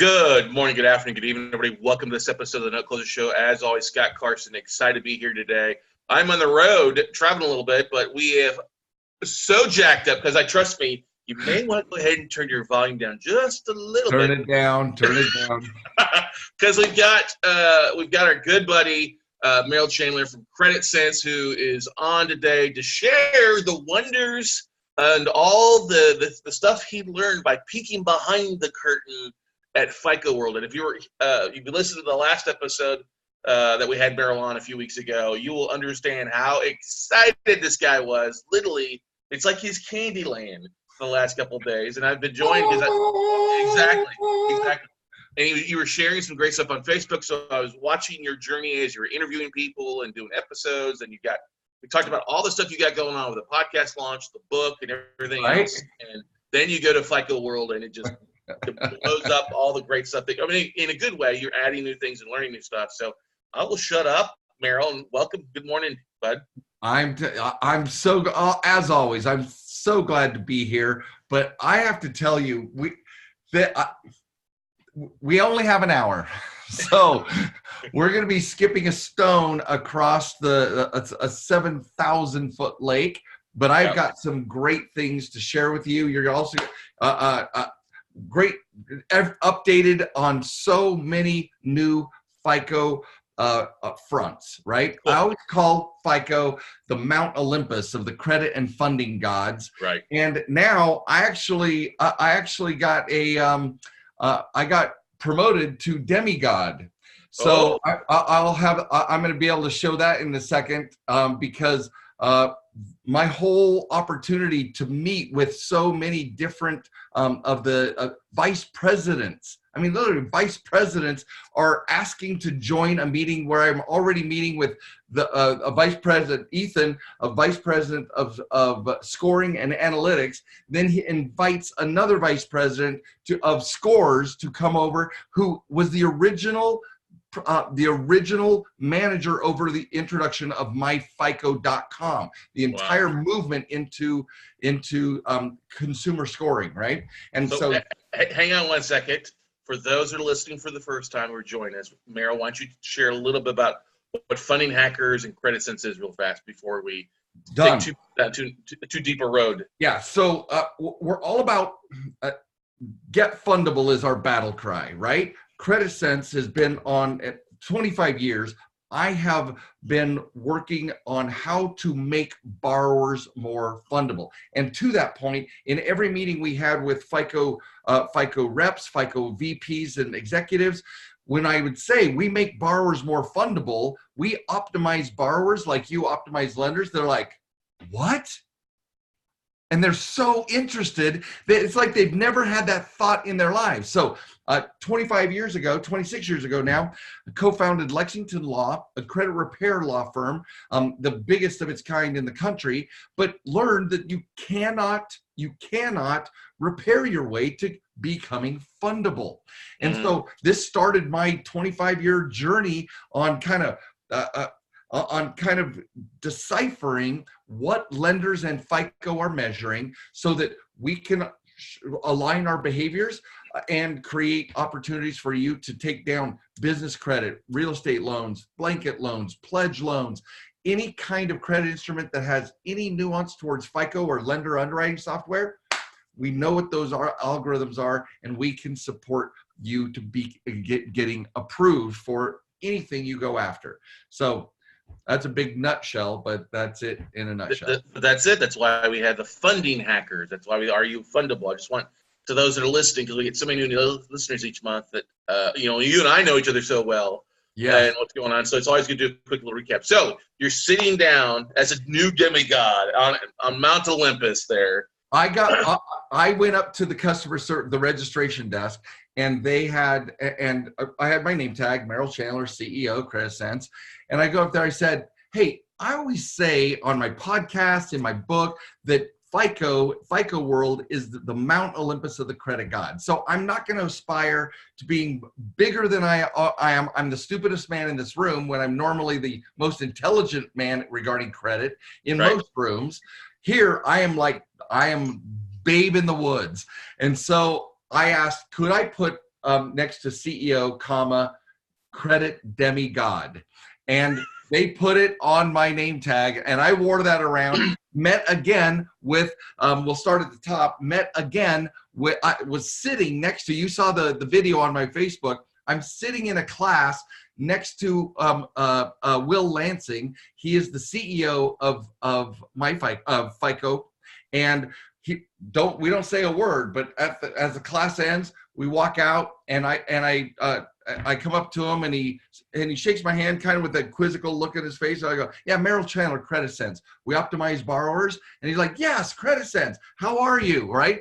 Good morning, good afternoon, good evening, everybody. Welcome to this episode of the Note Closer Show. As always, Scott Carson, excited to be here today. I'm on the road, traveling a little bit, but we have so jacked up because trust me, you may want to go ahead and turn your volume down just a little bit. Turn it down. Because we've got our good buddy Merrill Chandler from Credit Sense, who is on today to share the wonders and all the stuff he learned by peeking behind the curtain at FICO World. And if you listened to the last episode that we had Merrill on a few weeks ago, you will understand how excited this guy was. Literally, it's like his candy land for the last couple of days. And I've been joined because exactly. And you were sharing some great stuff on Facebook, so I was watching your journey as you were interviewing people and doing episodes. And we talked about all the stuff you got going on with the podcast launch, the book, and everything else. And then you go to FICO World, and it just it blows up all the great stuff. In a good way, you're adding new things and learning new stuff. So I will shut up, Merrill, and welcome. Good morning, bud. I'm so, as always, I'm so glad to be here. But I have to tell you, we only have an hour. So we're going to be skipping a stone across a 7,000-foot lake. But I've got some great things to share with you. You're also great, updated on so many new FICO fronts, right? Cool. I always call FICO the Mount Olympus of the credit and funding gods. Right. And now I actually got I got promoted to demigod. So I'm going to be able to show that in a second because my whole opportunity to meet with so many different of the vice presidents. I mean, literally, vice presidents are asking to join a meeting where I'm already meeting with a vice president, Ethan, a vice president of scoring and analytics. Then he invites another vice president of scores to come over, who was the original manager over the introduction of myfico.com, the entire movement into consumer scoring, right? And so hang on one second. For those that are listening for the first time or join us, Merrill, why don't you share a little bit about what funding hackers and Credit Sense is real fast before we take too deep a road. Yeah, so we're all about get fundable is our battle cry, right? Credit Sense has been on 25 years. I have been working on how to make borrowers more fundable. And to that point, in every meeting we had with FICO reps, FICO VPs and executives, when I would say we make borrowers more fundable, we optimize borrowers like you optimize lenders, they're like, what? And they're so interested that it's like they've never had that thought in their lives. So 26 years ago now, I co-founded Lexington Law, a credit repair law firm, the biggest of its kind in the country, but learned that you cannot repair your way to becoming fundable. And so this started my 25-year journey on kind of deciphering what lenders and FICO are measuring so that we can align our behaviors and create opportunities for you to take down business credit, real estate loans, blanket loans, pledge loans, any kind of credit instrument that has any nuance towards FICO or lender underwriting software. We know what those algorithms are, and we can support you to be getting approved for anything you go after. So that's a big nutshell, but that's it in a nutshell. That's it. That's why we had the funding hackers. That's why we Are You Fundable. I just want to those that are listening, because we get so many new listeners each month that, you and I know each other so well. Yeah. And what's going on. So it's always good to do a quick little recap. So you're sitting down as a new demigod on Mount Olympus there. I went up to the the registration desk, and I had my name tag, Merrill Chandler, CEO, Credit Sense. And I go up there, I said, hey, I always say on my podcast, in my book, that FICO World is the Mount Olympus of the credit god. So I'm not going to aspire to being bigger than I am. I'm the stupidest man in this room when I'm normally the most intelligent man regarding credit in most rooms. Here, I am babe in the woods. And so I asked, could I put next to CEO, comma, credit demigod. And they put it on my name tag, and I wore that around. Met again with, we'll start at the top, met again with, I was sitting next to, you saw the video on my Facebook, I'm sitting in a class next to Will Lansing. He is the CEO of FICO, and we don't say a word, but as the class ends, we walk out, and I come up to him, and he shakes my hand kind of with that quizzical look at his face. And I go, yeah, Merrill Chandler, Credit Sense. We optimize borrowers. And he's like, yes, Credit Sense. How are you? Right?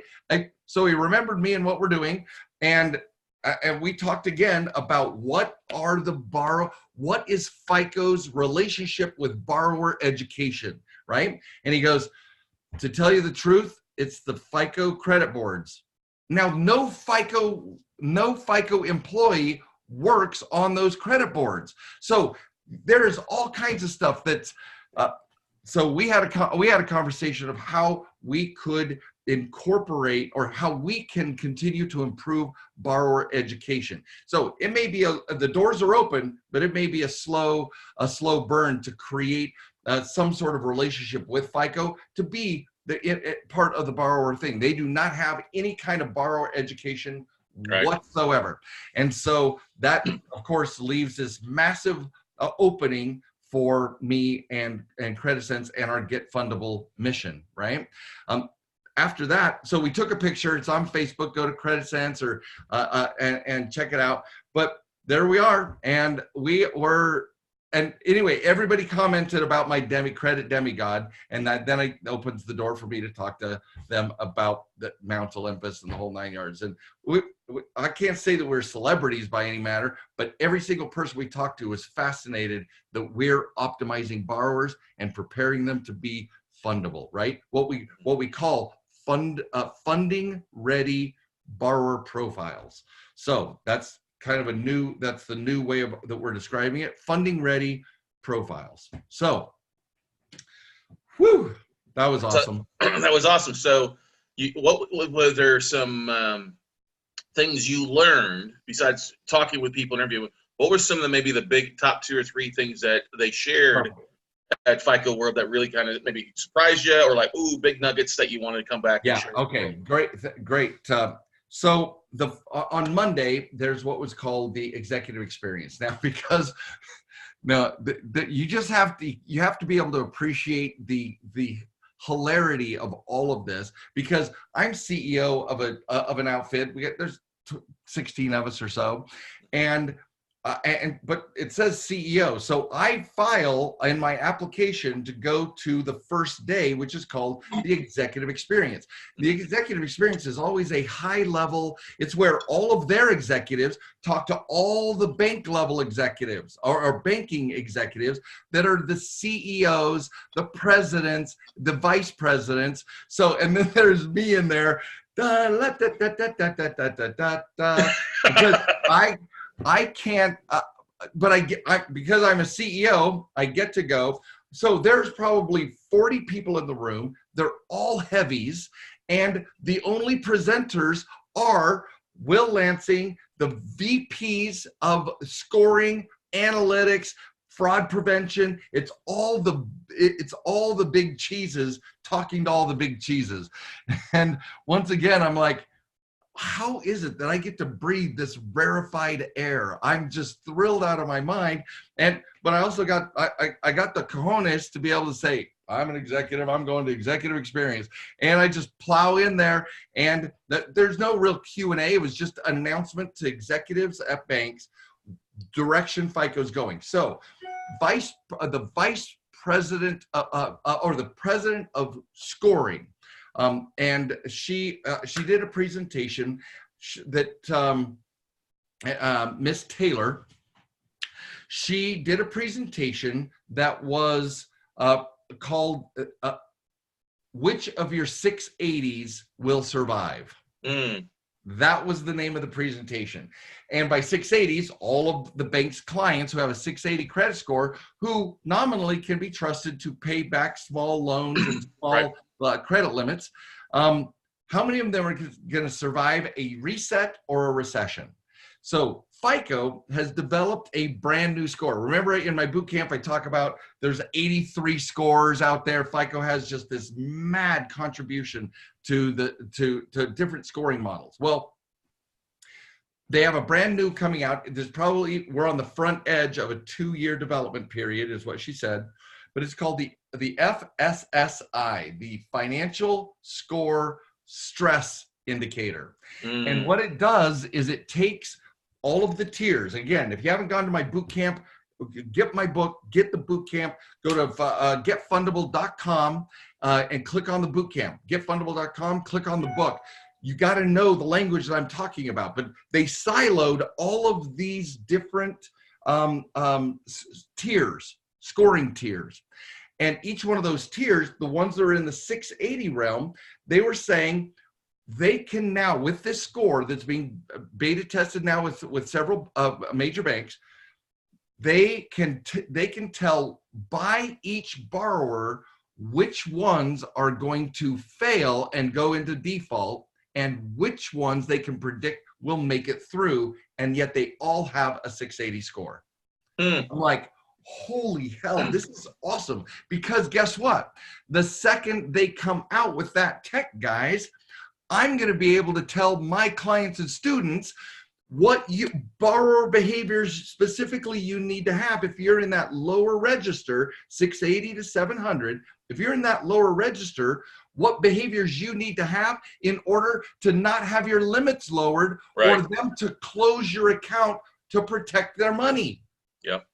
So he remembered me and what we're doing. And we talked again about what is FICO's relationship with borrower education, right? And he goes, to tell you the truth, it's the FICO credit boards. Now, no FICO employee works on those credit boards. So there's all kinds of stuff that's, so we had a conversation of how we could incorporate, or how we can continue to improve borrower education. So it may be the doors are open, but it may be a slow burn to create some sort of relationship with FICO to be part of the borrower thing. They do not have any kind of borrower education whatsoever. And so that, of course, leaves this massive opening for me and Credit Sense and our Get Fundable mission, right? After that, so we took a picture. It's on Facebook. Go to Credit Sense and check it out. But there we are, and and anyway, everybody commented about my credit demigod, and then it opens the door for me to talk to them about the Mount Olympus and the whole 9 yards. And I can't say that we're celebrities by any matter, but every single person we talked to was fascinated that we're optimizing borrowers and preparing them to be fundable, right? What we call funding ready borrower profiles. So that's kind of that's the new way that we're describing it, funding ready profiles. So, whew, that was awesome. That was awesome. So was there some things you learned besides talking with people and interviewing? What were some of maybe the big top 2 or 3 things that they shared at FICO World that really kind of maybe surprised you, or like, ooh, big nuggets that you wanted to come back and share? Okay, great. So on Monday, there's what was called the executive experience. Now, because you just have to be able to appreciate the hilarity of all of this, because I'm CEO of an outfit. There's 16 of us or so, but it says CEO. So I file in my application to go to the first day, which is called the executive experience. The executive experience is always a high level. It's where all of their executives talk to all the bank level executives or banking executives that are the CEOs, the presidents, the vice presidents. So, and then there's me in there, because I can't, but because I'm a CEO, I get to go. So there's probably 40 people in the room. They're all heavies. And the only presenters are Will Lansing, the VPs of scoring, analytics, fraud prevention. It's all the big cheeses talking to all the big cheeses. And once again, I'm like, how is it that I get to breathe this rarefied air? I'm just thrilled out of my mind. But I also got I got the cojones to be able to say, I'm an executive, I'm going to executive experience. And I just plow in there, and there's no real Q&A. It was just an announcement to executives at banks, direction FICO's going. So the vice president or the president of scoring, and she did a presentation that Miss Taylor, she did a presentation that was called "Which of Your 680s Will Survive?" That was the name of the presentation. And by 680s, all of the bank's clients who have a 680 credit score, who nominally can be trusted to pay back small loans and small credit limits, how many of them are going to survive a reset or a recession? So FICO has developed a brand new score. Remember in my boot camp, I talk about there's 83 scores out there. FICO has just this mad contribution to different scoring models. Well, they have a brand new coming out. We're on the front edge of a 2-year development period, is what she said. But it's called the FSSI, the Financial Score Stress Indicator. And what it does is it takes all of the tiers. Again, if you haven't gone to my boot camp, get my book, get the boot camp, go to getfundable.com and click on the boot camp. Getfundable.com, click on the book. You got to know the language that I'm talking about, but they siloed all of these different tiers, scoring tiers. And each one of those tiers, the ones that are in the 680 realm, they were saying they can now, with this score that's being beta tested now with several major banks, they can tell by each borrower which ones are going to fail and go into default, and which ones they can predict will make it through, and yet they all have a 680 score. I'm like, holy hell, this is awesome. Because guess what? The second they come out with that tech, guys, I'm going to be able to tell my clients and students what borrower behaviors specifically you need to have. If you're in that lower register, 680 to 700, if you're in that lower register, what behaviors you need to have in order to not have your limits lowered, right, or them to close your account to protect their money. Yep.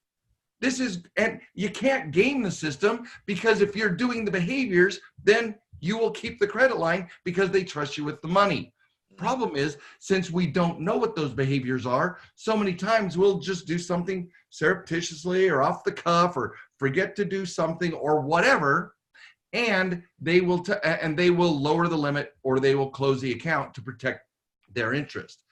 And you can't game the system, because if you're doing the behaviors, then you will keep the credit line because they trust you with the money. Problem is, since we don't know what those behaviors are, so many times we'll just do something surreptitiously or off the cuff or forget to do something or whatever, and they will lower the limit or they will close the account to protect their interest.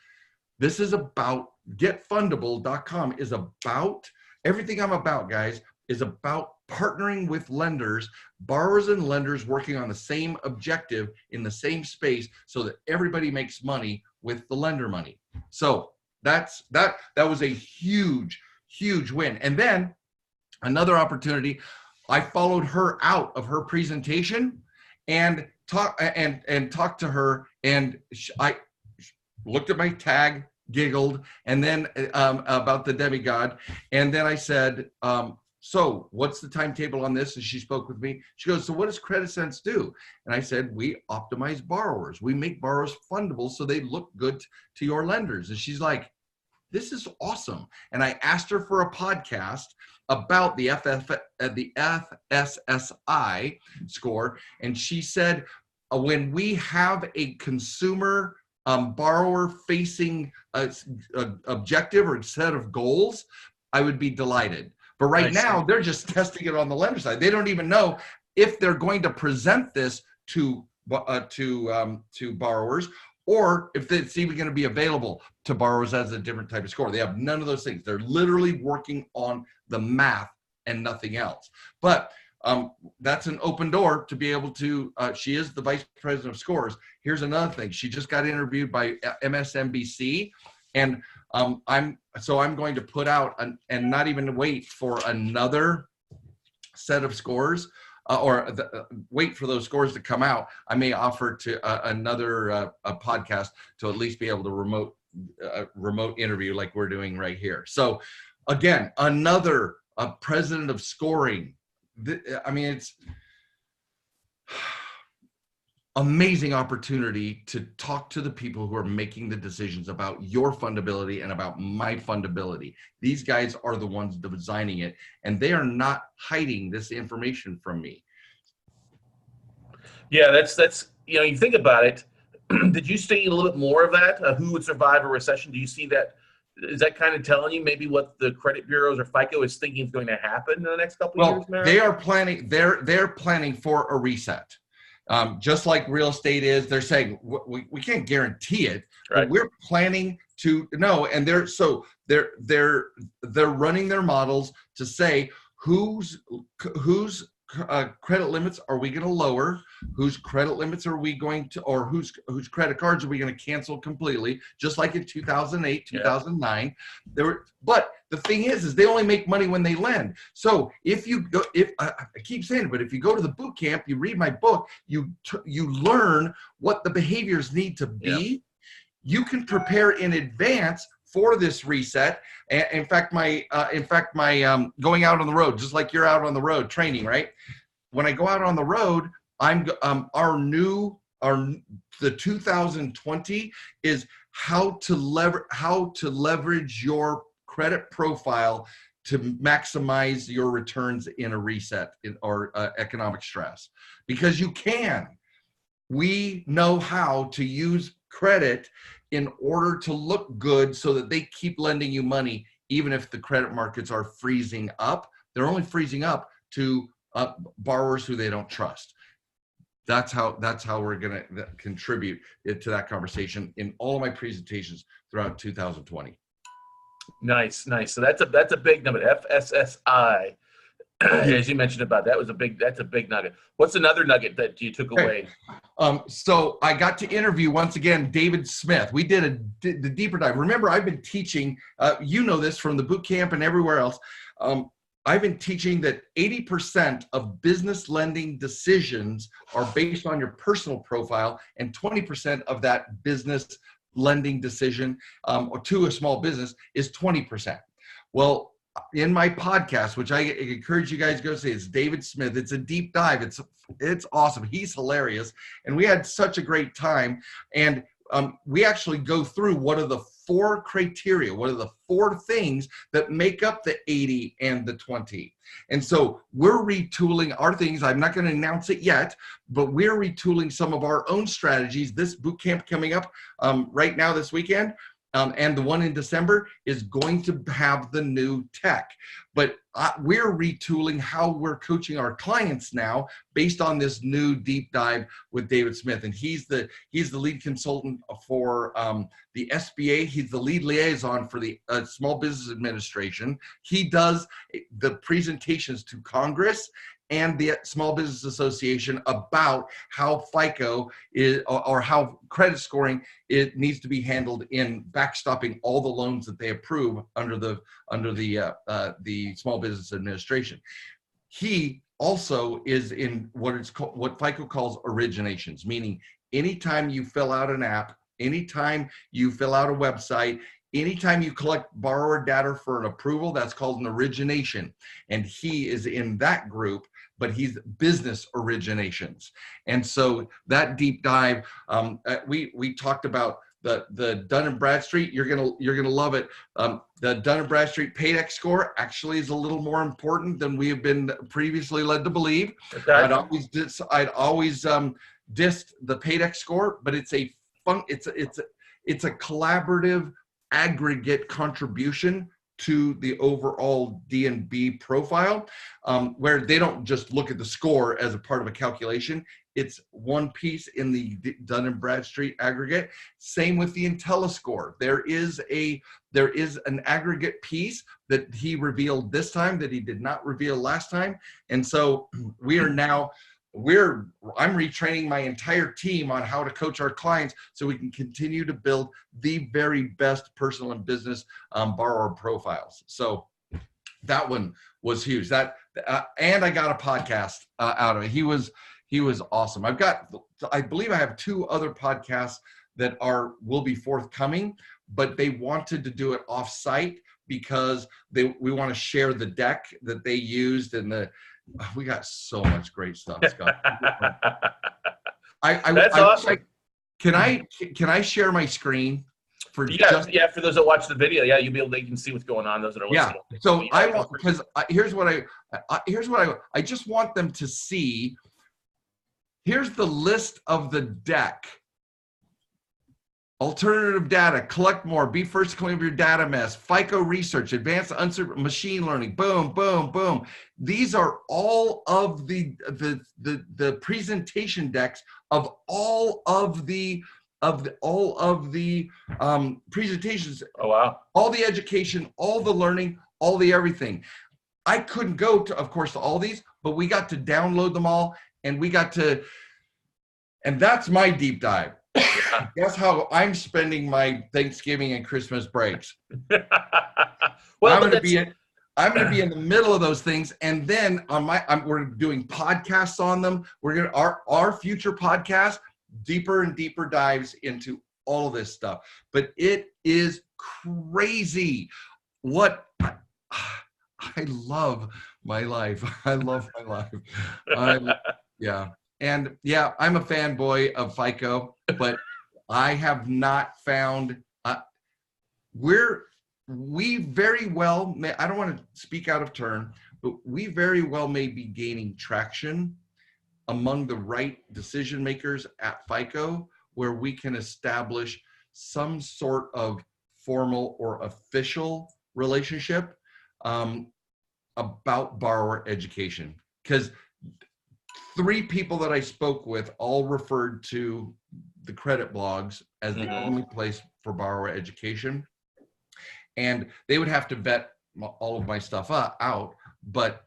This is about getfundable.com is about everything I'm about, guys, is about partnering with lenders, borrowers and lenders working on the same objective in the same space so that everybody makes money with the lender money. So that was a huge, huge win. And then another opportunity, I followed her out of her presentation and talked to her, and I looked at my tag, giggled, and then about the demigod, and then I said, so what's the timetable on this? And she spoke with me. She goes, so what does CreditSense do? And I said, we optimize borrowers. We make borrowers fundable so they look good to your lenders. And she's like, this is awesome. And I asked her for a podcast about the FSSI score. And she said, when we have a consumer borrower facing objective or set of goals, I would be delighted. But right now, they're just testing it on the lender side. They don't even know if they're going to present this to borrowers, or if it's even going to be available to borrowers as a different type of score. They have none of those things. They're literally working on the math and nothing else. But that's an open door to be able to, she is the vice president of scores. Here's another thing. She just got interviewed by MSNBC, and I'm going to put out and not even wait for another set of scores wait for those scores to come out. I may offer to another a podcast to at least be able to remote interview like we're doing right here. So again, another president of scoring. I mean, it's amazing opportunity to talk to the people who are making the decisions about your fundability and about my fundability. These guys are the ones designing it, and they are not hiding this information from me. Yeah, that's you think about it. Did you see a little bit more of that? Who would survive a recession? Do you see that? Is that kind of telling you maybe what the credit bureaus or FICO is thinking is going to happen in the next couple of years, Merrill? They are planning. They're planning for a reset. Just like real estate is, they're saying we can't guarantee it, right, but we're planning to know. And they're running their models to say whose credit limits are we going to lower? Whose credit limits are we going to, or whose credit cards are we going to cancel completely? Just like in 2008, 2009, but the thing is they only make money when they lend. So if you go, I keep saying it, but if you go to the boot camp, you read my book, you learn what the behaviors need to be. You can prepare in advance for this reset. And in fact, my going out on the road, just like you're out on the road training, right? When I go out on the road, the 2020 is how to leverage your credit profile to maximize your returns in a reset or economic stress, because you can. We know how to use credit in order to look good so that they keep lending you money, even if the credit markets are freezing up. They're only freezing up to borrowers who they don't trust. That's how we're going to contribute to that conversation in all of my presentations throughout 2020. Nice. So that's a big number. FSSI, as you mentioned about that's a big nugget. What's another nugget that you took away? So I got to interview once again David Smith. We did the deeper dive. Remember, I've been teaching. You know this from the boot camp and everywhere else. I've been teaching that 80% of business lending decisions are based on your personal profile, and 20% of that business lending decision or to a small business is 20%. Well, in my podcast, which I encourage you guys to go see, it's David Smith. It's a deep dive. It's awesome. He's hilarious. And we had such a great time. And we actually go through what are the 4 criteria, what are the 4 things that make up the 80 and the 20. And so we're retooling our things. I'm not going to announce it yet, but we're retooling some of our own strategies. This boot camp coming up right now this weekend, and the one in December is going to have the new tech. But we're retooling how we're coaching our clients now based on this new deep dive with David Smith. And he's the lead consultant for the SBA. He's the lead liaison for the Small Business Administration. He does the presentations to Congress and the Small Business Association about how FICO is, or how credit scoring it needs to be handled in backstopping all the loans that they approve under the Small Business Administration. He also is in what FICO calls originations, meaning anytime you fill out an app, anytime you fill out a website, anytime you collect borrower data for an approval, that's called an origination. And he is in that group, but he's business originations. And so that deep dive, we talked about the Dun & Bradstreet. You're gonna love it. The Dun & Bradstreet Paydex score actually is a little more important than we have been previously led to believe. Okay. I'd always dissed the Paydex score, but it's a collaborative aggregate contribution to the overall D&B profile, where they don't just look at the score as a part of a calculation. It's one piece in the Dun & Bradstreet aggregate. Same with the IntelliScore. There is an aggregate piece that he revealed this time that he did not reveal last time. And so I'm retraining my entire team on how to coach our clients so we can continue to build the very best personal and business borrower profiles. So that one was huge. And I got a podcast out of it. He was awesome. I believe I have 2 other podcasts that will be forthcoming, but they wanted to do it off-site because we want to share the deck that they used and we got so much great stuff, Scott. That's awesome. Can I share my screen for for those that watch the video? Yeah, they can see what's going on. Those that are listening. Yeah. So here's what I just want them to see. Here's the list of the deck. Alternative data, collect more, be first to claim your data mess, FICO research, advanced machine learning, boom, boom, boom. These are all of the presentation decks of all of the presentations. Oh, wow. All the education, all the learning, all the everything. I couldn't go to, of course, to all these, but we got to download them all, and and that's my deep dive. Guess how I'm spending my Thanksgiving and Christmas breaks. Well, I'm going to be in the middle of those things, and then on we're doing podcasts on them. We're going to our future podcast, deeper and deeper dives into all of this stuff. But it is crazy. What I love my life. I love my life. Yeah. And yeah, I'm a fanboy of FICO, but I have not found, we very well may, I don't want to speak out of turn, but we very well may be gaining traction among the right decision makers at FICO, where we can establish some sort of formal or official relationship about borrower education. Because 3 people that I spoke with all referred to the credit blogs as the only place for borrower education. And they would have to vet all of my stuff out, but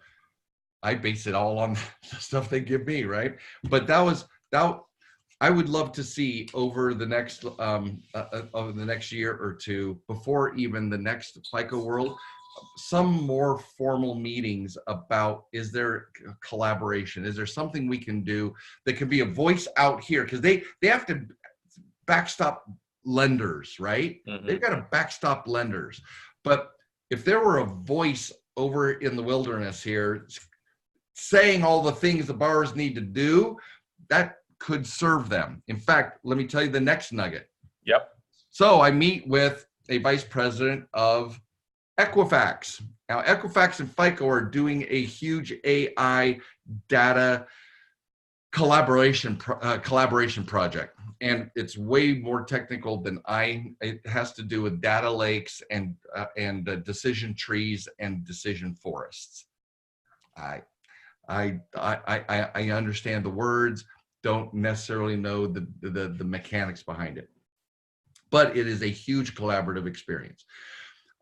I base it all on the stuff they give me, right? But I would love to see over the next year or two, before even the next FICO World, some more formal meetings about, is there collaboration? Is there something we can do that could be a voice out here? Because they have to backstop lenders, right? They've got to backstop lenders. But if there were a voice over in the wilderness here saying all the things the borrowers need to do, that could serve them. In fact, let me tell you the next nugget. Yep. So I meet with a vice president of Equifax. Now, Equifax and FICO are doing a huge AI data collaboration project, and it's way more technical than it has to do with data lakes and decision trees and decision forests. I understand the words, don't necessarily know the mechanics behind it, but it is a huge collaborative experience.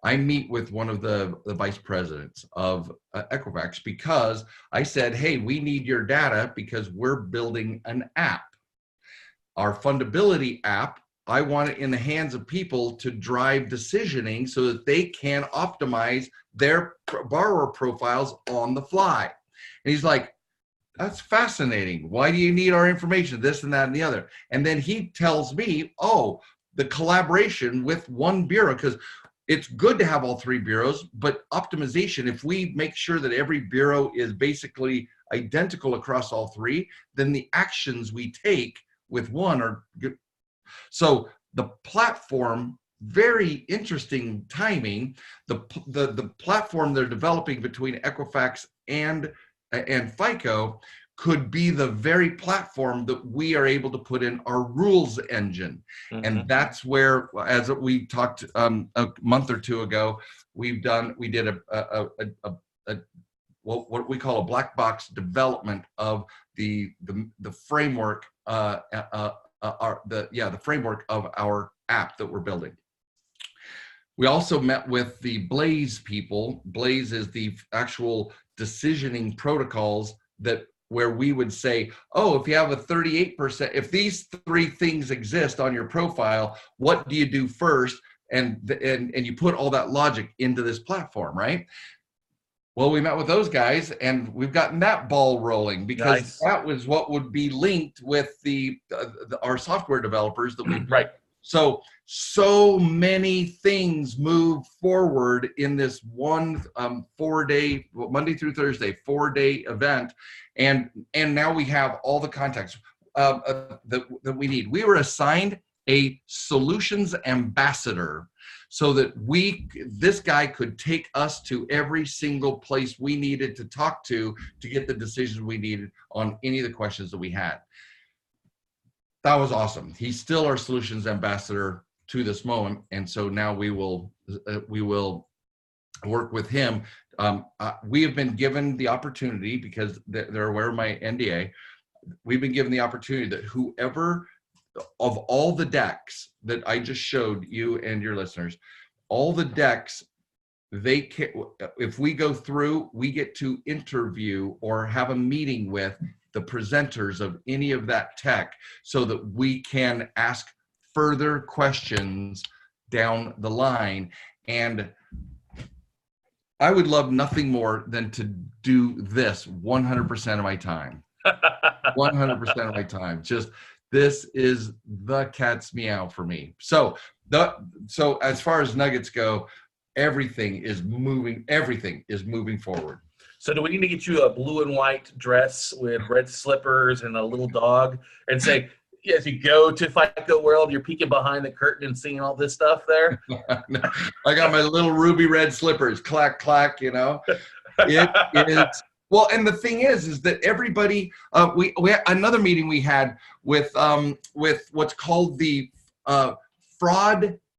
I meet with one of the vice presidents of Equifax because I said, hey, we need your data because we're building an app. Our fundability app, I want it in the hands of people to drive decisioning so that they can optimize their borrower profiles on the fly. And he's like, that's fascinating. Why do you need our information? This and that and the other. And then he tells me, oh, the collaboration with one bureau, because it's good to have all 3 bureaus, but optimization, if we make sure that every bureau is basically identical across all 3, then the actions we take with one are good. So the platform, very interesting timing, the platform they're developing between Equifax and FICO could be the very platform that we are able to put in our rules engine. And that's where, as we talked a month or 2 ago, we did what we call a black box development of the framework, the framework of our app that we're building. We also met with the Blaze people. Blaze is the actual decisioning protocols where we would say, oh, if you have a 38%, if these 3 things exist on your profile, what do you do first? And you put all that logic into this platform, right? Well, we met with those guys and we've gotten that ball rolling because that was what would be linked with our software developers that we right. So many things move forward in this one 4-day, Monday through Thursday, 4-day event. And now we have all the contacts that we need. We were assigned a solutions ambassador so that this guy could take us to every single place we needed to talk to get the decisions we needed on any of the questions that we had. That was awesome. He's still our solutions ambassador to this moment, and so now we will work with him. We have been given the opportunity, because they're aware of my NDA, we've been given the opportunity that whoever of all the decks that I just showed you and your listeners, all the decks they can, if we go through, we get to interview or have a meeting with the presenters of any of that tech so that we can ask further questions down the line. And I would love nothing more than to do this 100% of my time. 100% of my time. Just, this is the cat's meow for me. So as far as nuggets go, everything is moving forward. So do we need to get you a blue and white dress with red slippers and a little dog and say, as you go to FICO World, you're peeking behind the curtain and seeing all this stuff there? I got my little ruby red slippers, clack, clack, you know. It is, well, and the thing is that everybody, we had another meeting we had with what's called the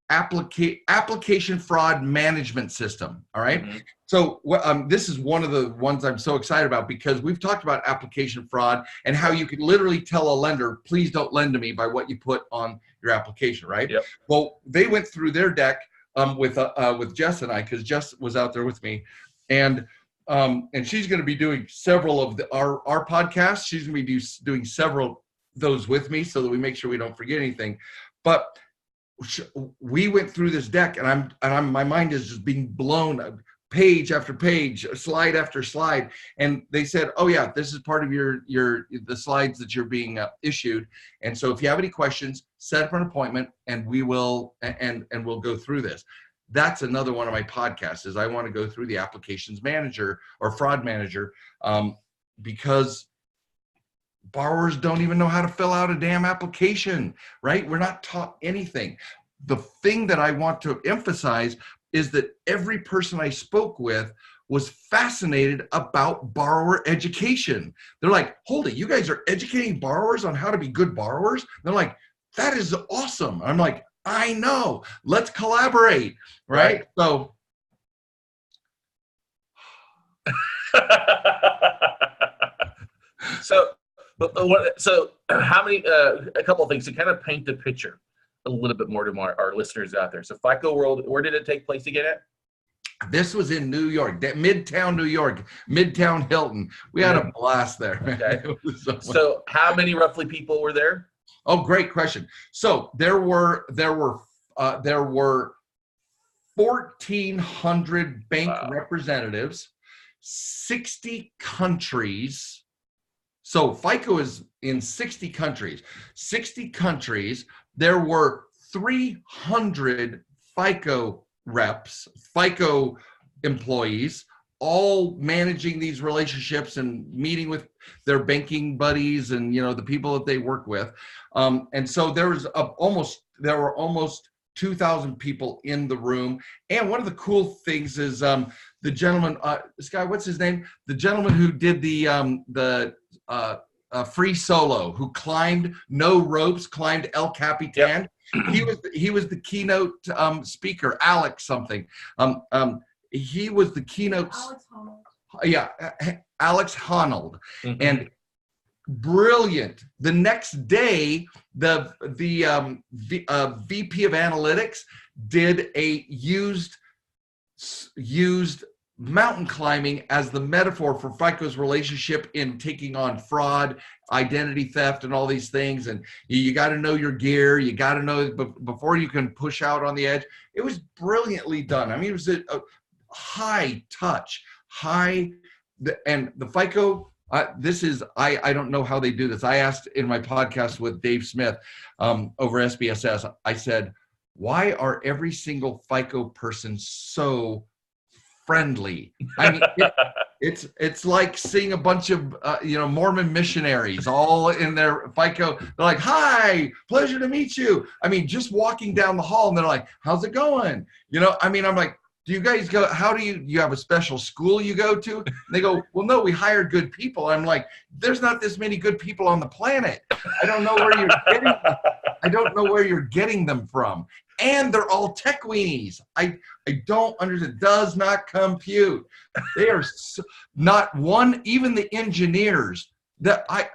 application fraud management system. All right. Mm-hmm. So this is one of the ones I'm so excited about, because we've talked about application fraud and how you can literally tell a lender, please don't lend to me by what you put on your application, right? Yep. Well, they went through their deck with Jess and I, because Jess was out there with me, and she's going to be doing several of our podcasts. She's going to be doing several of those with me so that we make sure we don't forget anything. But we went through this deck, and my mind is just being blown, page after page, slide after slide. And they said, oh yeah, this is part of the slides that you're being issued. And so if you have any questions, set up an appointment and we will, and we'll go through this. That's another one of my podcasts, is I want to go through the applications manager or fraud manager, because borrowers don't even know how to fill out a damn application, right? We're not taught anything. The thing that I want to emphasize is that every person I spoke with was fascinated about borrower education. They're like, hold it, you guys are educating borrowers on how to be good borrowers? They're like, that is awesome. I'm like, I know, let's collaborate, right? So how many, a couple of things to kind of paint the picture a little bit more to our listeners out there. So FICO World, where did it take place again at? This was in New York, Midtown New York, Midtown Hilton. We had a blast there. Okay. So how many roughly people were there? Oh, great question. So there were 1,400 bank representatives, 60 countries. So FICO is in 60 countries. 60 countries. There were 300 FICO reps, FICO employees, all managing these relationships and meeting with their banking buddies and, you know, the people that they work with. And so there were almost 2,000 people in the room. And one of the cool things is the gentleman, this guy, what's his name? The gentleman who did the free solo, who climbed no ropes, climbed El Capitan. Yep. He was the keynote speaker, Alex something. He was the keynote. Alex Honnold. Yeah, Alex Honnold. Mm-hmm. And brilliant. The next day, the VP of Analytics did a used mountain climbing as the metaphor for FICO's relationship in taking on fraud, identity theft, and all these things. And you got to know your gear. You got to know before you can push out on the edge. It was brilliantly done. I mean, it was a high touch, and the FICO. I don't know how they do this. I asked in my podcast with Dave Smith over SBSS. I said, why are every single FICO person so friendly? I mean, it's like seeing a bunch of Mormon missionaries all in their FICO. They're like, hi, pleasure to meet you. I mean, just walking down the hall and they're like, how's it going? I mean, I'm like, do you guys go, how do you have a special school you go to? And they go, well, no, we hired good people. I'm like, there's not this many good people on the planet. I don't know where you're getting them from. And they're all tech weenies. I don't understand. Does not compute. They are not one, even the engineers that I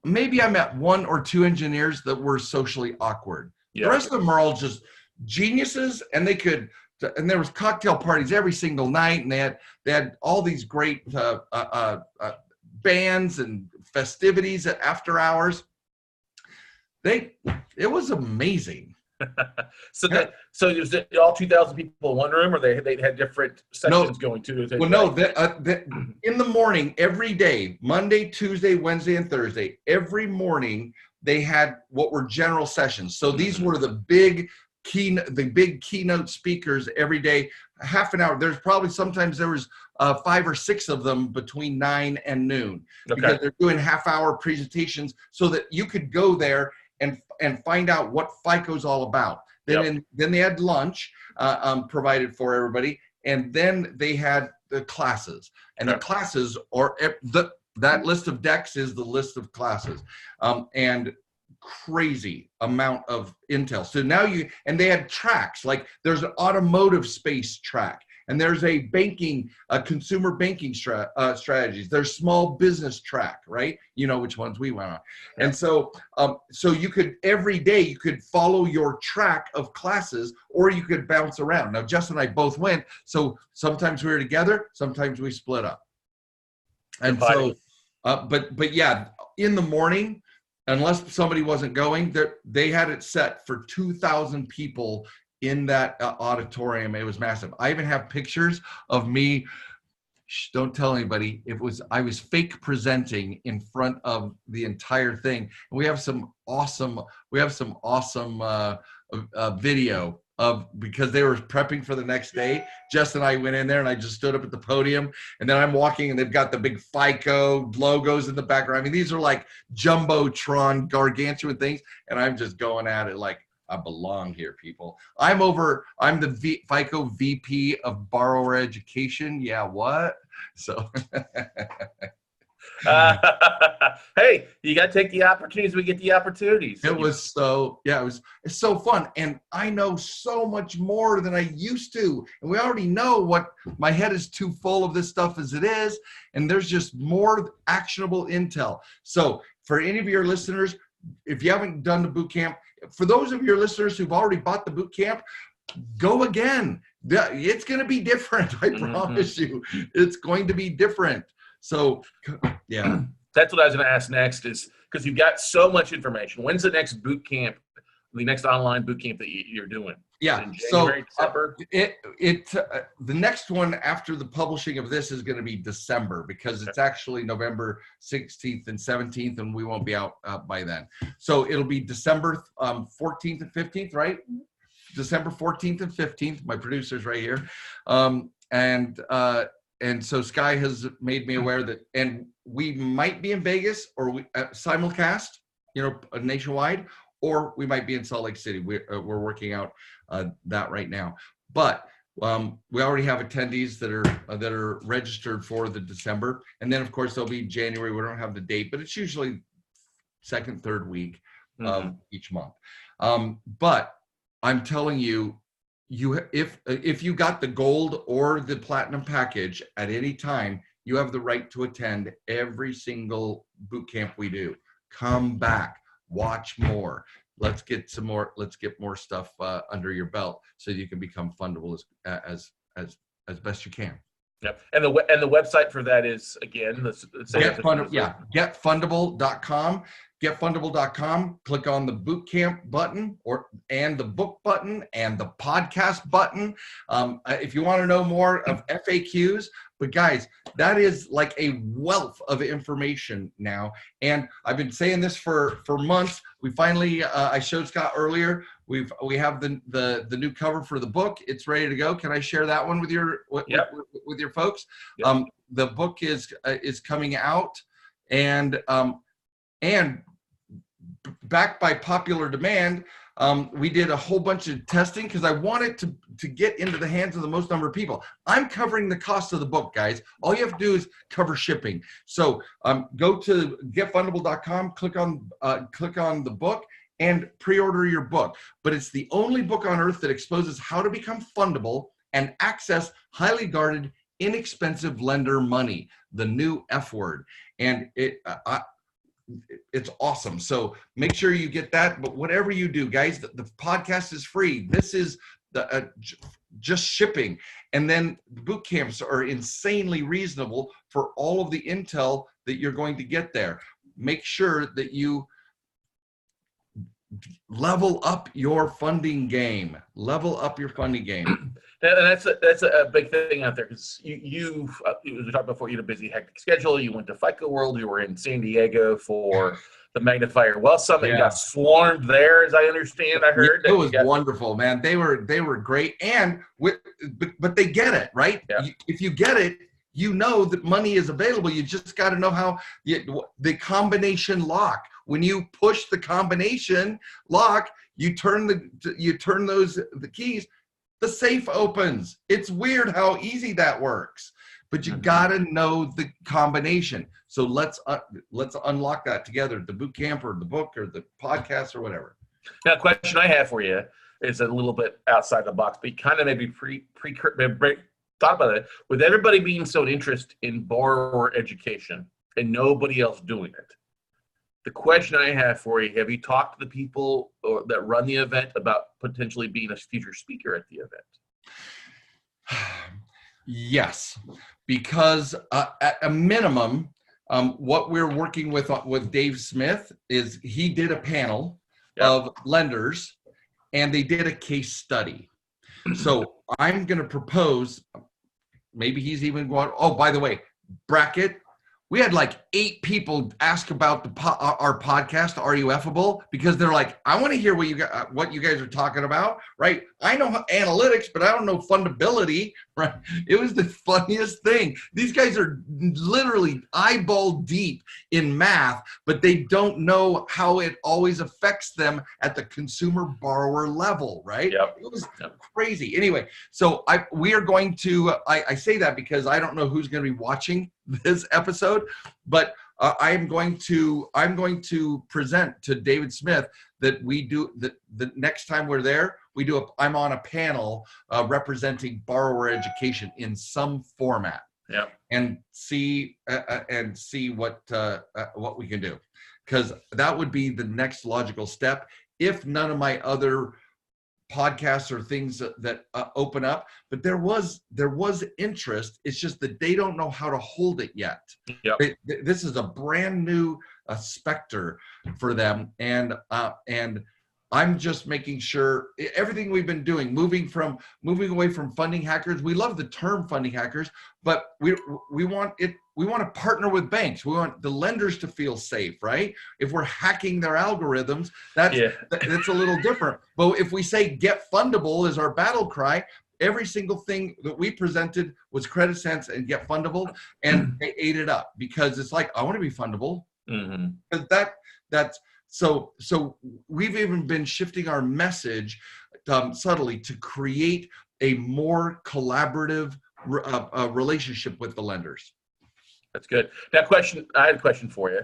met one or two engineers that were socially awkward. Yeah. The rest of them are all just geniuses, and they could and there was cocktail parties every single night, and they had all these great bands and festivities at after hours. It was amazing. So it was all 2,000 people in one room, or they had different sections going to? Well, no. In the morning, every day, Monday, Tuesday, Wednesday, and Thursday, every morning they had what were general sessions. So these were the big keynote speakers every day, half an hour. There's probably sometimes there was 5 or 6 of them between 9 and noon, because they're doing half-hour presentations so that you could go there and find out what FICO's all about. Then they had lunch provided for everybody, and then they had the classes. And the classes, or that list of decks is the list of classes, and crazy amount of intel. So now they had tracks, like there's an automotive space track, and there's a consumer banking strategies. There's small business track, right? You know which ones we went on. And so you could, every day you could follow your track of classes, or you could bounce around. Now, Justin and I both went, so sometimes we were together, sometimes we split up. And so, but yeah, in the morning, unless somebody wasn't going, they had it set for 2,000 people in that auditorium. It was massive. I even have pictures of me. Don't tell anybody. I was fake presenting in front of the entire thing. And we have some awesome video because they were prepping for the next day. Jess and I went in there, and I just stood up at the podium, and then I'm walking, and they've got the big FICO logos in the background. I mean, these are like jumbotron, gargantuan things, and I'm just going at it like, I belong here, people. I'm the FICO VP of Borrower Education. Yeah, what? So. Hey, you got to take the opportunities. We get the opportunities. It's so fun. And I know so much more than I used to. And we already know what my head is too full of this stuff as it is. And there's just more actionable intel. So for any of your listeners, if you haven't done the boot camp, for those of your listeners who've already bought the boot camp, go again. It's going to be different. I promise you, it's going to be different. So, yeah. That's what I was going to ask next, is because you've got so much information. When's the next boot camp, the next online boot camp that you're doing? Yeah. In January, December? The next one after the publishing of this is going to be December, because it's actually November 16th and 17th, and we won't be out by then. So it'll be December 14th and 15th, right? December 14th and 15th. My producer's right here. And so Sky has made me aware that, and we might be in Vegas, or simulcast, nationwide, or we might be in Salt Lake City. We're working out that right now. But we already have attendees that are registered for the December, and then of course there'll be January. We don't have the date, but it's usually second, third week of each month. But I'm telling you, if you got the gold or the platinum package at any time, you have the right to attend every single boot camp we do. Come back, watch more. Let's get more stuff under your belt, so you can become fundable as best you can. Yep. And the website for that is, again, getfundable.com. Getfundable.com. Click on the bootcamp button and the book button and the podcast button. If you want to know more of FAQs, but guys, that is like a wealth of information now. And I've been saying this for months. We finally, I showed Scott earlier, we have the new cover for the book. It's ready to go. Can I share that one with your with your folks? Yep. The book is coming out, and backed by popular demand, we did a whole bunch of testing because I wanted to get into the hands of the most number of people. I'm covering the cost of the book, guys. All you have to do is cover shipping. So go to getfundable.com, click on the book, and pre-order your book. But it's the only book on earth that exposes how to become fundable and access highly guarded, inexpensive lender money, the new F word. And it's awesome. So make sure you get that. But whatever you do, guys, the podcast is free. This is just shipping. And then the boot camps are insanely reasonable for all of the intel that you're going to get there. Make sure that you level up your funding game. Level up your funding game. And that's a big thing out there, because we talked before, you had a busy, hectic schedule. You went to FICO World. You were in San Diego for the Magnifier Wealth Summit. Yeah. You got swarmed there, as I understand. I heard it was wonderful, man. They were great, but they get it, right? Yeah. If you get it, you know that money is available. You just got to know how the combination lock. When you push the combination lock, you turn the keys. The safe opens. It's weird how easy that works, but you gotta know the combination. So let's unlock that together. The boot camp or the book or the podcast or whatever. Now, a question I have for you is a little bit outside the box, but you kind of maybe thought about it. With everybody being so interested in borrower education and nobody else doing it, the question I have for you, have you talked to the people that run the event about potentially being a future speaker at the event? Yes, because at a minimum, what we're working with Dave Smith is he did a panel of lenders and they did a case study. So I'm going to propose, maybe he's even going, oh, by the way, bracket. We had like 8 people ask about our podcast, RUFable, because they're like, I want to hear what you guys are talking about, right? I know analytics, but I don't know fundability, right? It was the funniest thing. These guys are literally eyeball deep in math, but they don't know how it always affects them at the consumer borrower level, right? Yep. It was crazy. Anyway, so we are going to, I say that because I don't know who's going to be watching this episode, but I'm going to present to David Smith that we do the next time we're there, I'm on a panel representing borrower education in some format. Yeah. And see what we can do, because that would be the next logical step if none of my other podcasts or things that open up. But there was interest. It's just that they don't know how to hold it yet. Yep. This is a brand new specter for them, and I'm just making sure everything we've been doing, moving away from funding hackers. We love the term funding hackers, but we want to partner with banks. We want the lenders to feel safe, right? If we're hacking their algorithms, that's a little different. But if we say get fundable is our battle cry, every single thing that we presented was Credit Sense and get fundable, and they ate it up because it's like, I want to be fundable. Because that's so we've even been shifting our message subtly to create a more collaborative relationship with the lenders. That's good. Now, I had a question for you.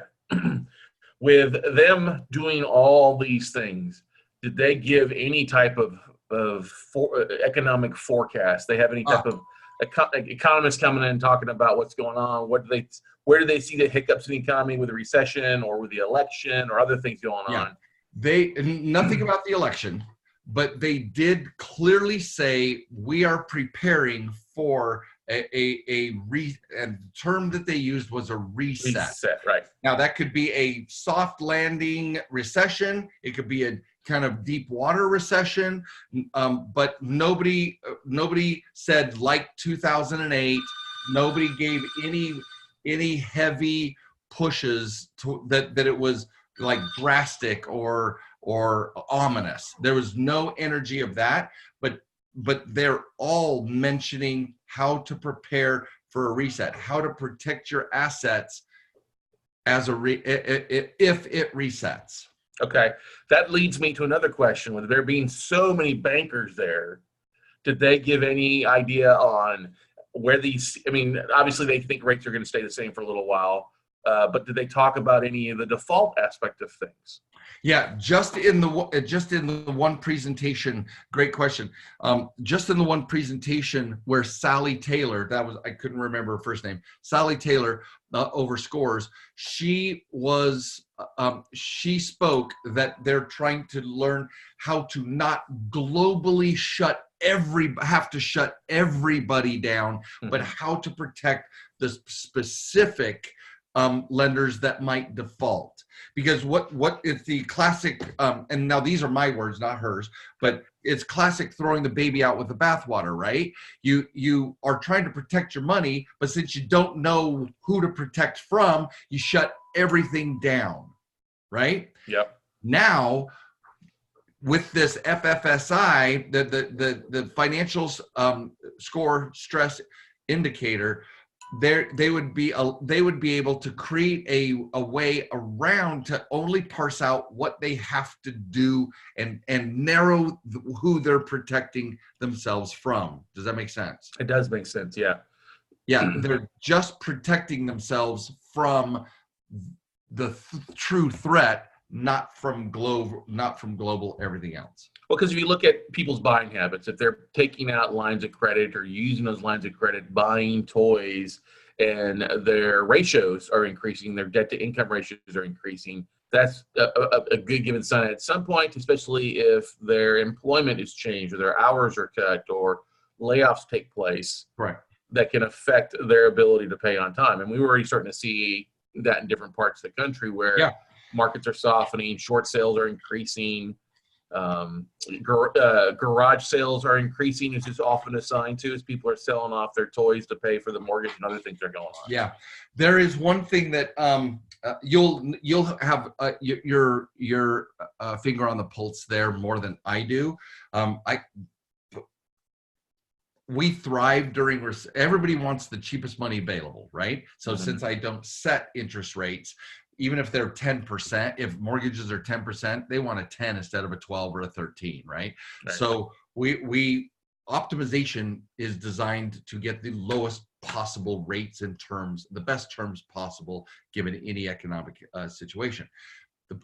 With them doing all these things, did they give any type of economic forecast? They have any type of economists coming in and talking about what's going on? Where do they see the hiccups in the economy with the recession or with the election or other things going on? They nothing about the election, but they did clearly say we are preparing for and the term that they used was a reset. Reset, right. Now, that could be a soft landing recession. It could be a kind of deep water recession, but nobody said like 2008. Nobody gave any heavy pushes that it was like drastic or ominous. There was no energy of that, but they're all mentioning how to prepare for a reset, how to protect your assets as if it resets. Okay, that leads me to another question. With there being so many bankers there, did they give any idea on where these? I mean, obviously they think rates are going to stay the same for a little while. but did they talk about any of the default aspect of things? Yeah, just in the one presentation, great question. Just in the one presentation where Sally Taylor, I couldn't remember her first name, Sally Taylor over scores, she spoke that they're trying to learn how to not globally shut everybody down, but how to protect the specific lenders that might default. Because what it's the classic, and now these are my words, not hers, but it's classic throwing the baby out with the bathwater, right? You are trying to protect your money, but since you don't know who to protect from, you shut everything down, right? Yep. Now, with this FFSI, the financial score stress indicator, they would be able to create a way around to only parse out what they have to do and narrow who they're protecting themselves from. Does that make sense? It does make sense. Yeah. Yeah, they're just protecting themselves from the true threat, not from global everything else. Well, because if you look at people's buying habits, if they're taking out lines of credit or using those lines of credit, buying toys, and their ratios are increasing, their debt to income ratios are increasing, that's a good given sign at some point, especially if their employment is changed or their hours are cut or layoffs take place. Right. That can affect their ability to pay on time. And we were already starting to see that in different parts of the country where markets are softening, short sales are increasing, garage sales are increasing, which is often assigned to as people are selling off their toys to pay for the mortgage and other things that are going on. Yeah, there is one thing that you'll have your finger on the pulse there more than I do. We thrive during everybody wants the cheapest money available, right? So since I don't set interest rates, even if they're 10%, if mortgages are 10%, they want a 10 instead of a 12 or a 13, right? So we optimization is designed to get the lowest possible rates and terms, the best terms possible given any economic situation.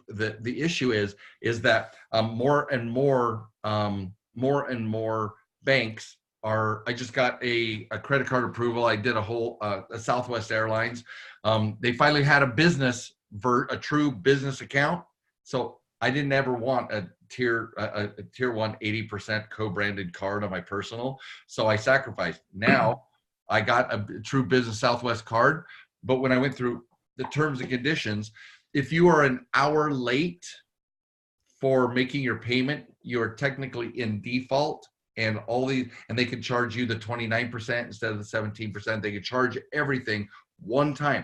The issue is that more and more banks are. I just got a credit card approval. I did a Southwest Airlines. They finally had a true business account. So I didn't ever want a tier 1 80% co-branded card on my personal. So I sacrificed. Now I got a true business Southwest card. But when I went through the terms and conditions, if you are an hour late for making your payment, you are technically in default. And they could charge you the 29% instead of the 17%. They could charge everything one time.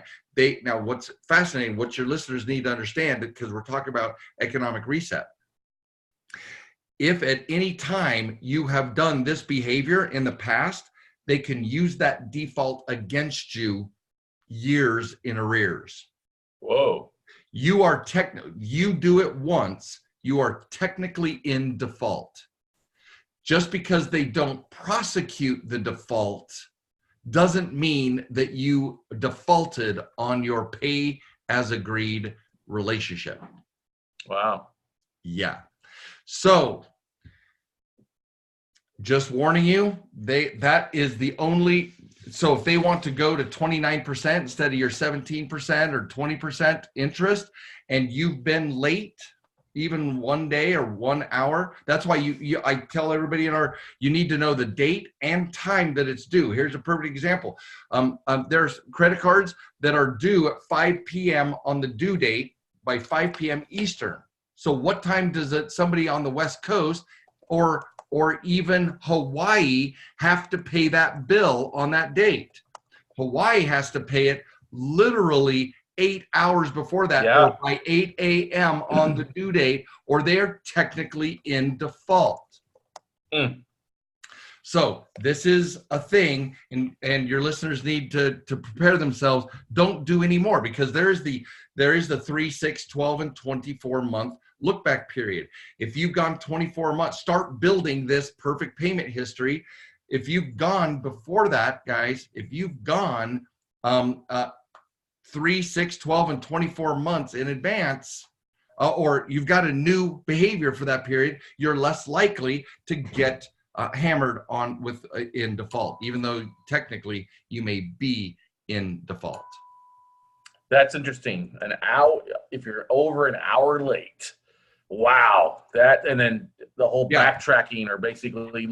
Now what's fascinating, what your listeners need to understand, because we're talking about economic reset. If at any time you have done this behavior in the past, they can use that default against you years in arrears. Whoa. You do it once, you are technically in default. Just because they don't prosecute the default doesn't mean that you defaulted on your pay as agreed relationship. Wow. Yeah. So just warning you, that is the only, so if they want to go to 29% instead of your 17% or 20% interest and you've been late even 1 day or 1 hour, that's why I tell everybody you need to know the date and time that it's due. Here's a perfect example. There's credit cards that are due at 5 p.m. on the due date by 5 p.m. Eastern. So what time does somebody on the West Coast or even Hawaii have to pay that bill on that date? Hawaii has to pay it literally 8 hours before that, or by 8 a.m. on the due date, or they're technically in default. So this is a thing, and your listeners need to prepare themselves. Don't do any more, because there is the 3, 6, 12, and 24 month look back period. If you've gone 24 months, start building this perfect payment history. If you've gone before that, guys, if you've gone 3, 6, 12, and 24 months in advance, or you've got a new behavior for that period, you're less likely to get hammered on with in default, even though technically you may be in default. That's interesting. An hour, if you're over an hour late. Wow. That, and then the whole backtracking, or basically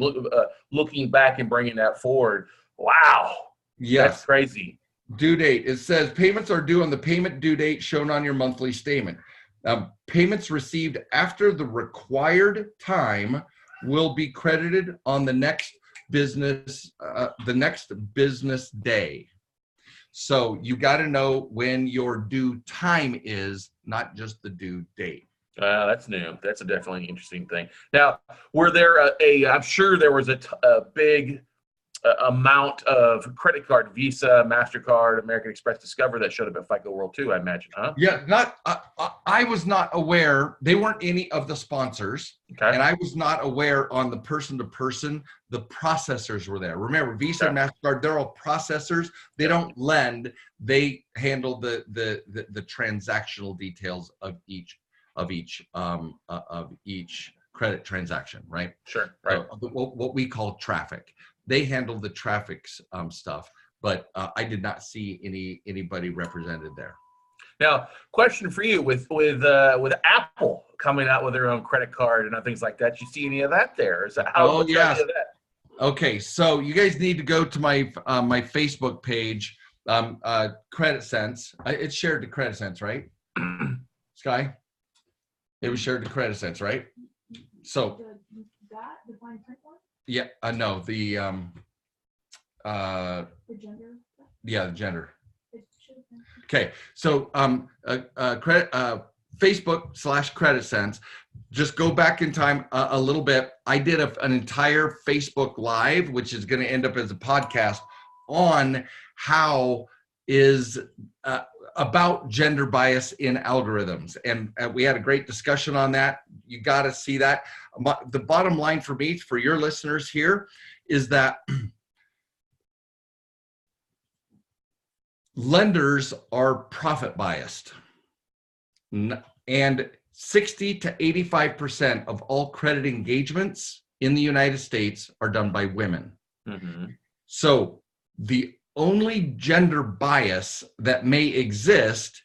looking back and bringing that forward. Wow. Yes. That's crazy. Due date. It says payments are due on the payment due date shown on your monthly statement. Payments received after the required time will be credited on the next business day. So you got to know when your due time is, not just the due date. That's new. That's a definitely interesting thing. Now, were there I'm sure there was a big amount of credit card, Visa, MasterCard, American Express, Discover that showed up at FICO World too, I imagine, huh? Yeah, I was not aware. They weren't any of the sponsors. Okay. And I was not aware on the person-to-person, the processors were there. Remember, Visa and MasterCard, they're all processors. They don't lend. They handle the transactional details of each credit transaction, right? Sure, right. What we call traffic. They handle the traffic stuff, but I did not see anybody represented there. Now, question for you: with Apple coming out with their own credit card and things like that, you see any of that there? Is that how? Oh yes. Okay, so you guys need to go to my my Facebook page, Credit Sense. It's shared to Credit Sense, right? Sky, it was shared to Credit Sense, right? So. The fine print one? Yeah, no, the gender? yeah, the gender. Okay, so Facebook/Credit Sense. Just go back in time a little bit. I did an entire Facebook Live, which is going to end up as a podcast, on how is about gender bias in algorithms, and we had a great discussion on that. You got to see that. The bottom line for me, for your listeners here, is that lenders are profit biased, and 60 to 85% of all credit engagements in the United States are done by women. Mm-hmm. So the only gender bias that may exist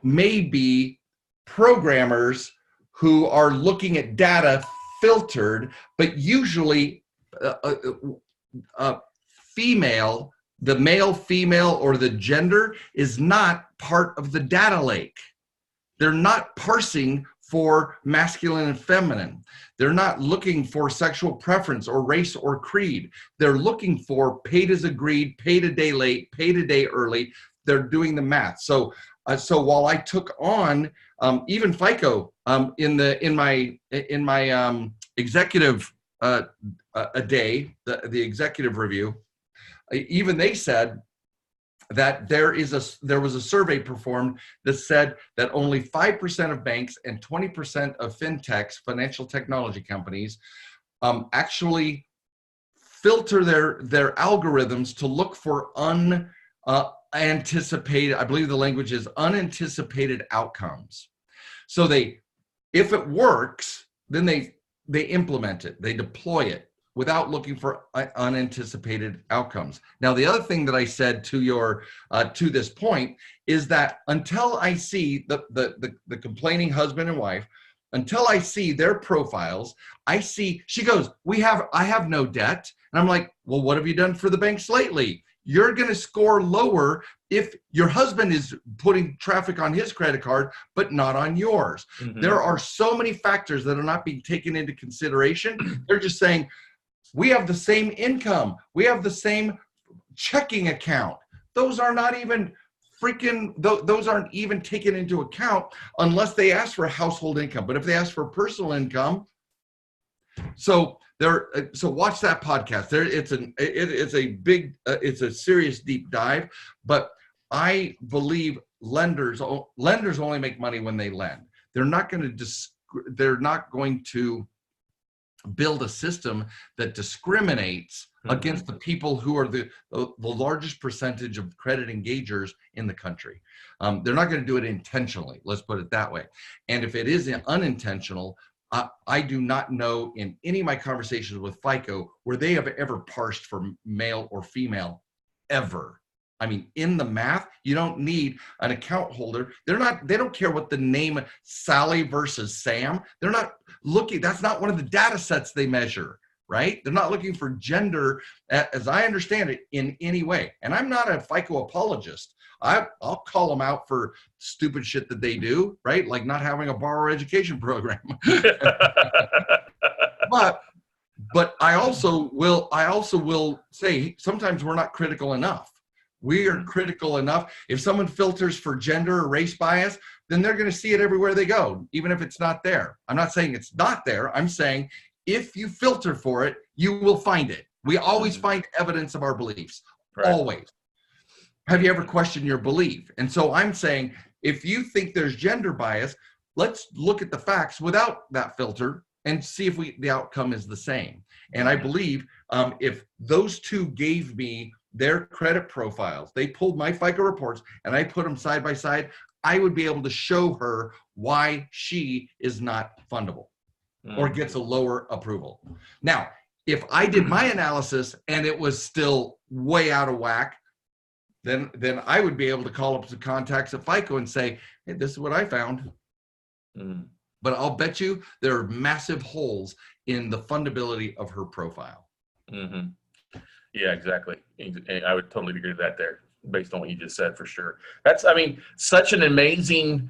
may be programmers who are looking at data filtered, but usually female, the male, female, or the gender is not part of the data lake. They're not parsing for masculine and feminine. They're not looking for sexual preference or race or creed. They're looking for paid as agreed, paid a day late, paid a day early. They're doing the math. So while I took on even FICO in my executive a day, the executive review, even they said that there was a survey performed that said that only 5% of banks and 20% of fintechs, financial technology companies, actually filter their algorithms to look for unanticipated, I believe the language is unanticipated outcomes. So if it works, then they implement it, they deploy it without looking for unanticipated outcomes. Now, the other thing that I said to this point is that until I see the complaining husband and wife, until I see their profiles, she goes, I have no debt. And I'm like, well, what have you done for the banks lately? You're going to score lower if your husband is putting traffic on his credit card, but not on yours. Mm-hmm. There are so many factors that are not being taken into consideration. They're just saying, we have the same income. We have the same checking account. Those are not even those aren't even taken into account unless they ask for household income. But if they ask for personal income, so watch that podcast. It's a serious deep dive. But I believe lenders only make money when they lend. They're not going to build a system that discriminates against the people who are the largest percentage of credit engagers in the country. They're not going to do it intentionally, let's put it that way. And if it is unintentional, I do not know in any of my conversations with FICO where they have ever parsed for male or female, ever. I mean, in the math, you don't need an account holder. They don't care what the name Sally versus Sam. They're not looking, that's not one of the data sets they measure, right? They're not looking for gender, as I understand it, in any way. And I'm not a FICO apologist. I'll call them out for stupid shit that they do, right? Like not having a borrower education program. But I also will say sometimes we're not critical enough. We are critical enough. If someone filters for gender or race bias, then they're going to see it everywhere they go, even if it's not there. I'm not saying it's not there. I'm saying if you filter for it, you will find it. We always find evidence of our beliefs, always. Have you ever questioned your belief? And so I'm saying, if you think there's gender bias, let's look at the facts without that filter and see if the outcome is the same. And I believe if those two gave me their credit profiles, they pulled my FICO reports and I put them side by side, I would be able to show her why she is not fundable or gets a lower approval. Now, if I did my analysis and it was still way out of whack, then I would be able to call up some contacts at FICO and say, hey, this is what I found. But I'll bet you there are massive holes in the fundability of her profile. Yeah, exactly. I would totally agree with that there, based on what you just said, for sure. That's, I mean, such an amazing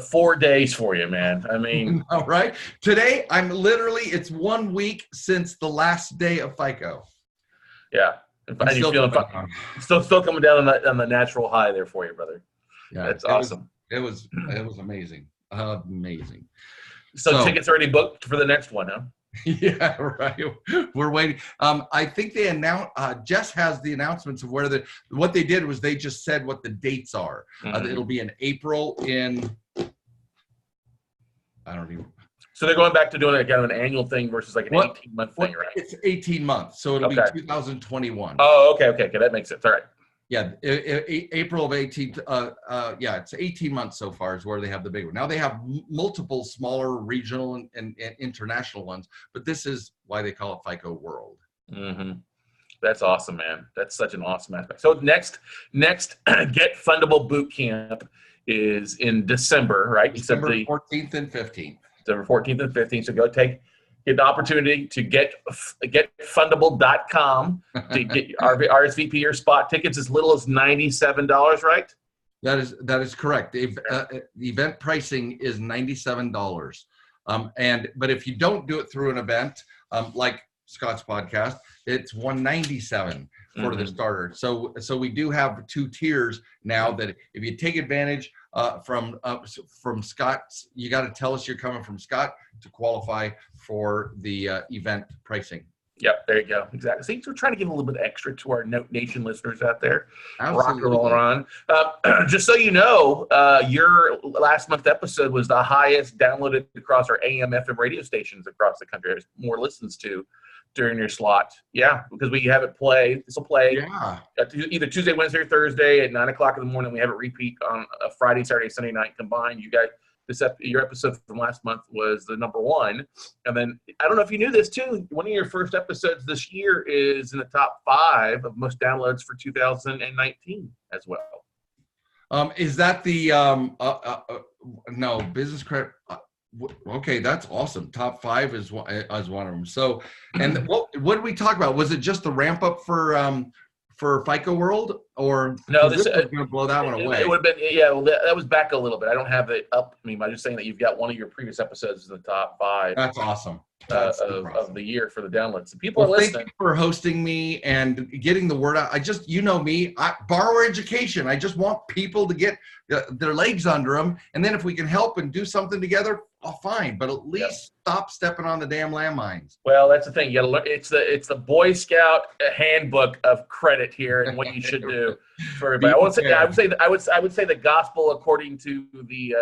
4 days for you, man. I mean, all right. Today, it's 1 week since the last day of FICO. Yeah. And you're feeling still coming down on the natural high there for you, brother. Yeah, that's awesome. It was amazing. Amazing. So tickets already booked for the next one, huh? Yeah, right. We're waiting. I think they announced. Jess has the announcements of what they did was they just said what the dates are. It'll be in April. I don't even. So they're going back to doing kind of an annual thing versus like an 18-month thing, right? It's 18 months, so it'll be 2021. Oh, okay, that makes sense. All right. Yeah, April of 18. Yeah, it's 18 months so far is where they have the big one. Now they have multiple smaller regional and international ones, but this is why they call it FICO World. That's awesome, man. That's such an awesome aspect. So next Get Fundable Bootcamp is in December, right? December 14th and 15th. December 14th and 15th. So get the opportunity to getfundable.com to get RSVP your spot tickets as little as $97, right? That is correct. The event pricing is $97. But if you don't do it through an event like Scott's podcast, it's $197 for the starter. So we do have two tiers now that if you take advantage from Scott's, you got to tell us you're coming from Scott to qualify for the event pricing. Yep, there you go. Exactly. See, we're trying to give a little bit extra to our Note Nation listeners out there. Absolutely. Rock and roll on. Just so you know, your last month episode was the highest downloaded across our AM, FM radio stations across the country. There's more listens to during your slot. Yeah, because we have it play. This will play either Tuesday, Wednesday, or Thursday at 9 o'clock in the morning. We have it repeat on a Friday, Saturday, Sunday night combined. You guys, your episode from last month was the #1. And then, I don't know if you knew this too, one of your first episodes this year is in the top 5 of most downloads for 2019 as well. Is that the, no, business credit? Okay, that's awesome. Top 5 is one of them. So, and what did we talk about? Was it just the ramp up for FICO World, or no? This was going to blow that one away. It would have been, yeah. Well, that was back a little bit. I don't have it up. I mean, I'm just saying that you've got one of your previous episodes in the top 5. That's awesome. Of the year for the downloads. People are listening. Thank you for hosting me and getting the word out. You know me, borrower education. I just want people to get their legs under them, and then if we can help and do something together, fine. But at least stop stepping on the damn landmines. Well, that's the thing. You got to learn. It's the Boy Scout handbook of credit here and what you should do for everybody. I would say the gospel according to the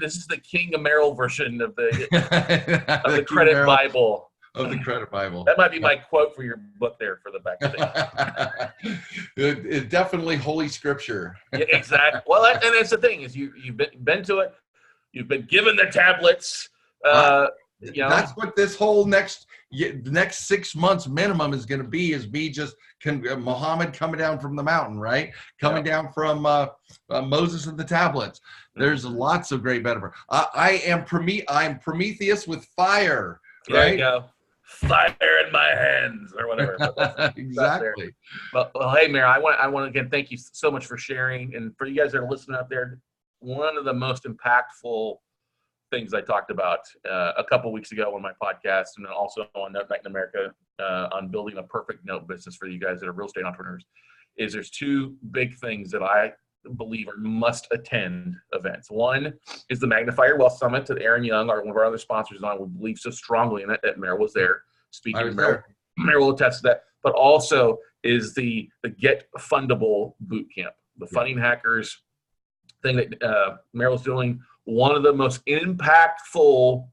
this is the King of Merrill version of the The credit Merrill Bible. of the credit Bible. That might be my quote for your book there for the back of it. It's definitely Holy Scripture. Yeah, exactly. Well, and that's the thing is you've been to it. You've been given the tablets. That's what this whole next 6 months minimum is going to be, is me just Muhammad coming down from the mountain, right? Coming down from Moses and the tablets. There's lots of great benefits. I'm Prometheus with fire, right? There you go. Fire in my hands, or whatever. Exactly. Well, hey, Mayor, I want to again thank you so much for sharing, and for you guys that are listening out there. One of the most impactful things I talked about a couple weeks ago on my podcast, and then also on Note Night in America on building a perfect note business for you guys that are real estate entrepreneurs, is there's two big things that I believe are must-attend events. One is the Magnifier Wealth Summit that Aaron Young, one of our other sponsors, on. We believe so strongly in it that Merrill was there speaking. Merrill will attest to that. But also is the Get Fundable Bootcamp, the funding hackers thing that Merrill's doing. One of the most impactful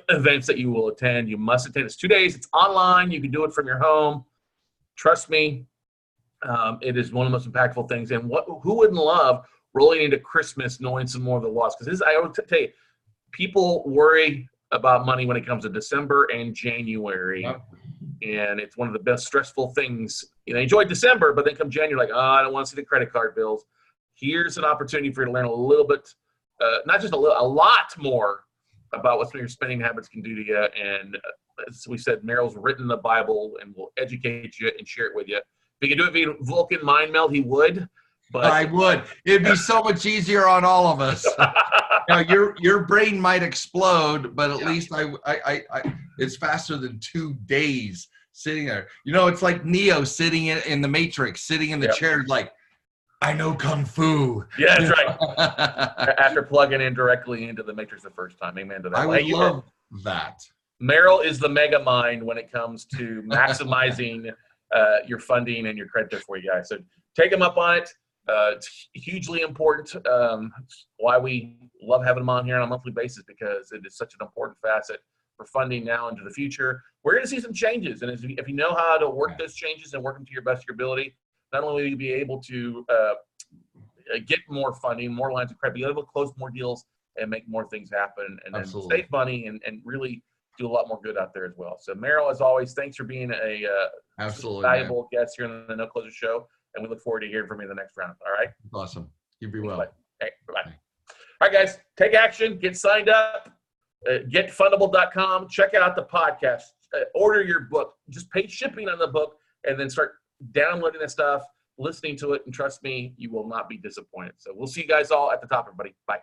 events that you will attend. You must attend. It's 2 days. It's online. You can do it from your home. Trust me. It is one of the most impactful things. And who wouldn't love rolling into Christmas knowing some more of the laws? Because I would tell you, people worry about money when it comes to December and January. Yep. And it's one of the best stressful things. You know, enjoy December, but then come January, like, oh, I don't want to see the credit card bills. Here's an opportunity for you to learn a little bit, not just a lot more about what some of your spending habits can do to you. And as we said, Merrill's written the Bible and will educate you and share it with you. If he could do it via Vulcan Mind Meld, he would. But I would. It'd be so much easier on all of us. Now, your brain might explode, but at least it's faster than 2 days sitting there. You know, it's like Neo sitting in the Matrix, sitting in the chair, like, I know Kung Fu. Yeah, that's right. After plugging in directly into the Matrix the first time. Amen to that. I would love that. Merrill is the mega mind when it comes to maximizing your funding and your credit for you guys. So take them up on it. It's hugely important. Why we love having them on here on a monthly basis, because it is such an important facet for funding now into the future. We're going to see some changes, and if you know how to work those changes and work them to your best of your ability, not only will you be able to get more funding, more lines of credit, but you'll be able to close more deals and make more things happen, and then save money and really do a lot more good out there as well. So Merrill, as always, thanks for being a valuable guest here on the No Closer Show, and we look forward to hearing from you in the next round. All right? Awesome. You be well. Hey, bye-bye. All right, guys, take action. Get signed up. Getfundable.com. Check out the podcast. Order your book. Just pay shipping on the book, and then start downloading that stuff, listening to it, and trust me, you will not be disappointed. So we'll see you guys all at the top, everybody. Bye.